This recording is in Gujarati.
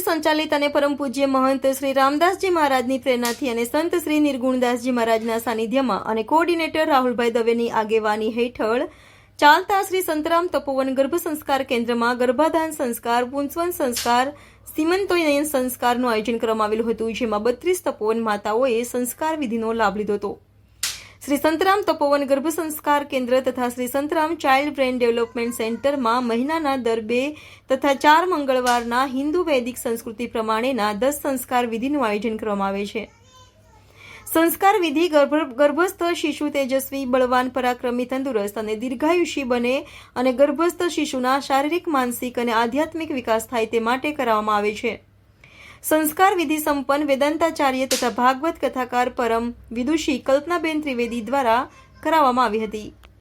સંચાલિત અને પરમ પૂજ્ય મહંત શ્રી રામદાસજી મહારાજની પ્રેરણાથી અને સંત શ્રી નિર્ગુણદાસજી મહારાજના સાનિધ્યમાં અને કોઓર્ડિનેટર રાહુલભાઈ દવેની આગેવાની હેઠળ ચાલતા શ્રી સંતરામ તપોવન ગર્ભ સંસ્કાર કેન્દ્રમાં ગર્ભાધાન સંસ્કાર, પુંસવન સંસ્કાર, સીમંતોયન સંસ્કારનું આયોજન કરવામાં આવેલું હતું, જેમાં 32 તપોવન માતાઓએ સંસ્કાર વિધિનો લાભ લીધો હતો. શ્રી સંતરામ તપોવન ગર્ભ સંસ્કાર કેન્દ્ર તથા Shri Santram child brain development સેન્ટરમાં મહિનાના દર 2 તથા 4 મંગળવારના હિન્દુ વૈદિક સંસ્કૃતિ પ્રમાણેના 10 સંસ્કાર વિધિનું આયોજન કરવામાં આવે છે. સંસ્કાર વિધિ ગર્ભસ્થ શિશુ તેજસ્વી, બળવાન, પરાક્રમી, તંદુરસ્ત અને દીર્ઘાયુષી બને અને ગર્ભસ્થ શિશુના શારીરિક, માનસિક અને આધ્યાત્મિક વિકાસ થાય તે માટે કરવામાં આવે છે. સંસ્કાર વિધિ સંપન્ન વેદાંતાચાર્ય તથા ભાગવત કથાકાર પરમ વિદુષી કલ્પનાબેન ત્રિવેદી દ્વારા કરાવવામાં આવી હતી.